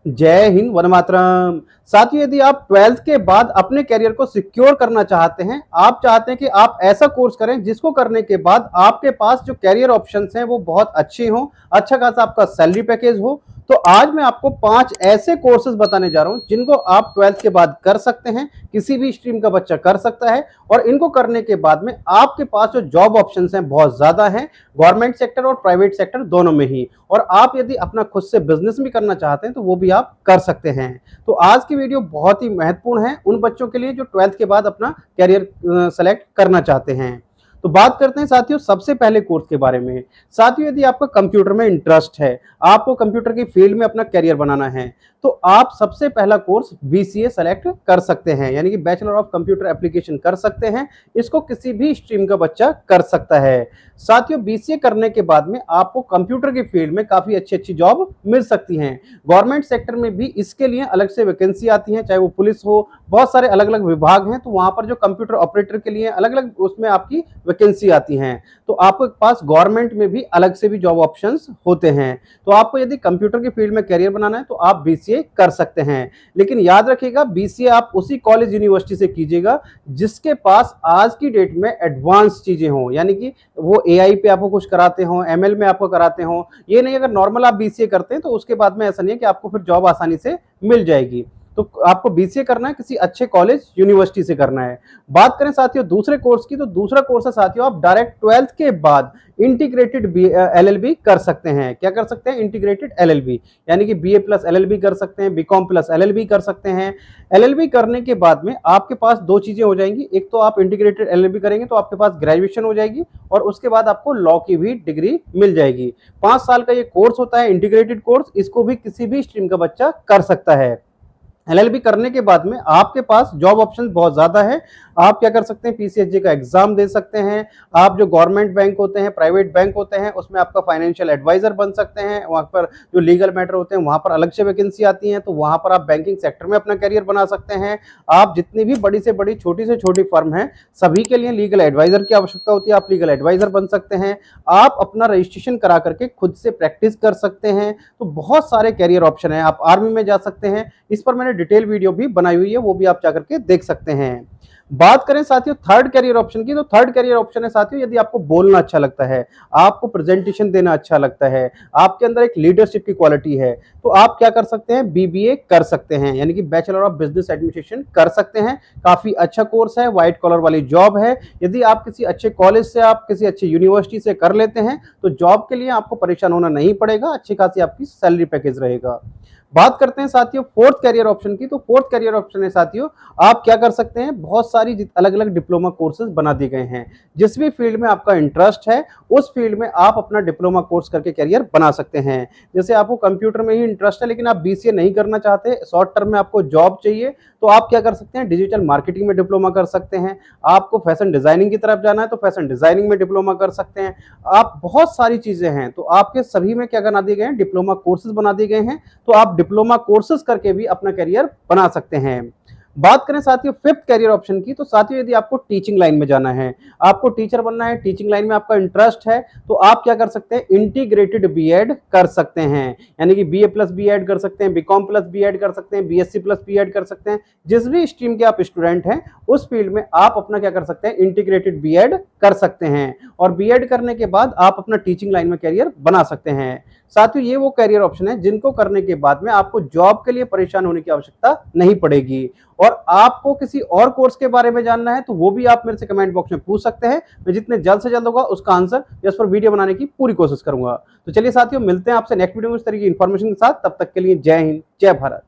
जय हिंद, वंदे मातरम। साथियों, यदि आप 12th के बाद अपने करियर को सिक्योर करना चाहते हैं, आप चाहते हैं कि आप ऐसा कोर्स करें जिसको करने के बाद आपके पास जो करियर ऑप्शंस हैं वो बहुत अच्छे हों, अच्छा खासा आपका सैलरी पैकेज हो, तो आज मैं आपको 5 ऐसे कोर्सेज बताने जा रहा हूं जिनको आप 12th के बाद कर सकते हैं। किसी भी स्ट्रीम का बच्चा कर सकता है और इनको करने के बाद में आपके पास जो जॉब ऑप्शंस हैं बहुत ज्यादा हैं, गवर्नमेंट सेक्टर और प्राइवेट सेक्टर दोनों में ही। और आप यदि अपना खुद से बिजनेस भी करना चाहते हैं तो वो भी आप कर सकते हैं। तो आज की वीडियो बहुत ही महत्वपूर्ण है उन बच्चों के लिए जो 12th के बाद अपना करियर सेलेक्ट करना चाहते हैं। तो बात करते हैं साथियों सबसे पहले कोर्स के बारे में। साथियों, यदि आपका कंप्यूटर में इंटरेस्ट है, आपको कंप्यूटर की फील्ड में अपना करियर बनाना है, तो आप सबसे पहला कोर्स बीसीए सेलेक्ट कर सकते हैं, यानी कि बैचलर ऑफ कंप्यूटर एप्लीकेशन कर सकते हैं। इसको किसी भी स्ट्रीम का बच्चा कर सकता है। साथियों, बीसीए करने के बाद में आपको कंप्यूटर की फील्ड में काफी अच्छी अच्छी जॉब मिल सकती हैं। गवर्नमेंट सेक्टर में भी इसके लिए अलग से वैकेंसी आती है, चाहे वो पुलिस हो, बहुत सारे अलग अलग विभाग हैं, तो वहां पर जो कंप्यूटर ऑपरेटर के लिए अलग अलग उसमें आपकी वैकेंसी आती हैं। तो आपके पास गवर्नमेंट में भी अलग से भी जॉब ऑप्शंस होते हैं। तो आपको यदि कंप्यूटर की फील्ड में करियर बनाना है तो आप बीसीए कर सकते हैं। लेकिन याद रखिएगा, बीसीए आप उसी कॉलेज यूनिवर्सिटी से कीजिएगा जिसके पास आज की डेट में एडवांस चीजें हों, यानी कि वो एआई पे आपको कुछ कराते हो, एमएल में आपको कराते हो। ये नहीं अगर नॉर्मल आप बीसीए करते हैं तो उसके बाद में ऐसा नहीं है कि आपको फिर जॉब आसानी से मिल जाएगी। तो आपको बीसीए करना है, किसी अच्छे कॉलेज यूनिवर्सिटी से करना है। बात करें साथियों दूसरे कोर्स की, तो दूसरा कोर्स है साथियों आप डायरेक्ट 12th के बाद इंटीग्रेटेड एलएलबी कर सकते हैं। क्या कर सकते हैं? इंटीग्रेटेड एलएलबी, यानी कि बीए प्लस एलएलबी कर सकते हैं, बीकॉम प्लस एलएलबी कर सकते हैं। एलएलबी करने के बाद में आपके पास दो चीजें हो जाएंगी। एक तो आप इंटीग्रेटेड एलएलबी करेंगे तो आपके पास ग्रेजुएशन हो जाएगी और उसके बाद आपको लॉ की भी डिग्री मिल जाएगी। 5 साल का ये कोर्स होता है, इंटीग्रेटेड कोर्स। इसको भी किसी भी स्ट्रीम का बच्चा कर सकता है। एलएलबी करने के बाद में आपके पास जॉब ऑप्शन बहुत ज्यादा है। आप क्या कर सकते हैं? पीसीएसजी का एग्जाम दे सकते हैं। आप जो गवर्नमेंट बैंक होते हैं, प्राइवेट बैंक होते हैं, उसमें आपका फाइनेंशियल एडवाइजर बन सकते हैं। वहां पर जो लीगल मैटर होते हैं वहां पर अलग से वैकेंसी आती है, तो वहां पर आप बैंकिंग सेक्टर में अपना करियर बना सकते हैं। आप जितनी भी बड़ी से बड़ी, छोटी से छोटी फर्म है, सभी के लिए लीगल एडवाइजर की आवश्यकता होती है, आप लीगल एडवाइजर बन सकते हैं। आप अपना रजिस्ट्रेशन करा करके खुद से प्रैक्टिस कर सकते हैं। तो बहुत सारे करियर ऑप्शन है। आप आर्मी में जा सकते हैं, इस पर मैंने डिटेल वीडियो भी बनाई हुई है, वो भी आप जाकर के देख सकते हैं। बात करें साथियों थर्ड करियर ऑप्शन की, तो थर्ड करियर ऑप्शन है साथियों यदि आपको बोलना अच्छा लगता है, आपको प्रेजेंटेशन देना अच्छा लगता है, आपके अंदर एक लीडरशिप की क्वालिटी है, तो आप क्या कर सकते हैं? बीबीए कर सकते हैं, यानी कि बैचलर ऑफ बिजनेस एडमिनिस्ट्रेशन कर सकते हैं। काफी अच्छा कोर्स है, व्हाइट कॉलर वाली जॉब है। यदि आप किसी अच्छे कॉलेज से, आप किसी अच्छी यूनिवर्सिटी से कर लेते हैं तो जॉब के लिए आपको परेशान होना नहीं पड़ेगा, अच्छी खासी आपकी सैलरी पैकेज रहेगा। बात करते हैं साथियों फोर्थ कैरियर ऑप्शन की, तो फोर्थ कैरियर ऑप्शन है साथियों आप क्या कर सकते हैं? बहुत सारी अलग अलग डिप्लोमा कोर्सेज बना दिए गए हैं। जिस भी फील्ड में आपका इंटरेस्ट है उस फील्ड में आप अपना डिप्लोमा कोर्स करके कैरियर बना सकते हैं। जैसे आपको कंप्यूटर में ही इंटरेस्ट है लेकिन आप बीसीए नहीं करना चाहते, शॉर्ट टर्म में आपको जॉब चाहिए, तो आप क्या कर सकते हैं? डिजिटल मार्केटिंग में डिप्लोमा कर सकते हैं। आपको फैशन डिजाइनिंग की तरफ जाना है तो फैशन डिजाइनिंग में डिप्लोमा कर सकते हैं। आप बहुत सारी चीजें हैं, तो आपके सभी में क्या बना दिए गए हैं? डिप्लोमा कोर्सेज बना दिए गए हैं। तो आप डिप्लोमा कोर्सेज करके भी अपना करियर बना सकते हैं। बात करें साथियों फिफ्थ कैरियर ऑप्शन की, तो साथियों यदि आपको टीचिंग लाइन में जाना है, आपको टीचर बनना है, टीचिंग लाइन में आपका इंटरेस्ट है, तो आप क्या कर सकते हैं? इंटीग्रेटेड बीएड कर सकते हैं, यानी कि बीए प्लस बीएड कर सकते हैं, बीकॉम प्लस बीएड कर सकते हैं, बीएससी प्लस बीएड कर सकते हैं। जिस भी स्ट्रीम के आप स्टूडेंट हैं उस फील्ड में आप अपना क्या कर सकते हैं? इंटीग्रेटेड बीएड कर सकते हैं और बीएड करने के बाद आप अपना टीचिंग लाइन में कैरियर बना सकते हैं। साथियों ये वो कैरियर ऑप्शन है जिनको करने के बाद में आपको जॉब के लिए परेशान होने की आवश्यकता नहीं पड़ेगी। और आपको किसी और कोर्स के बारे में जानना है तो वो भी आप मेरे से कमेंट बॉक्स में पूछ सकते हैं। मैं जितने जल्द से जल्द होगा उसका आंसर या उस पर वीडियो बनाने की पूरी कोशिश करूंगा। तो चलिए साथियों मिलते हैं आपसे नेक्स्ट वीडियो में इस तरह की इंफॉर्मेशन के साथ। तब तक के लिए जय हिंद, जय भारत।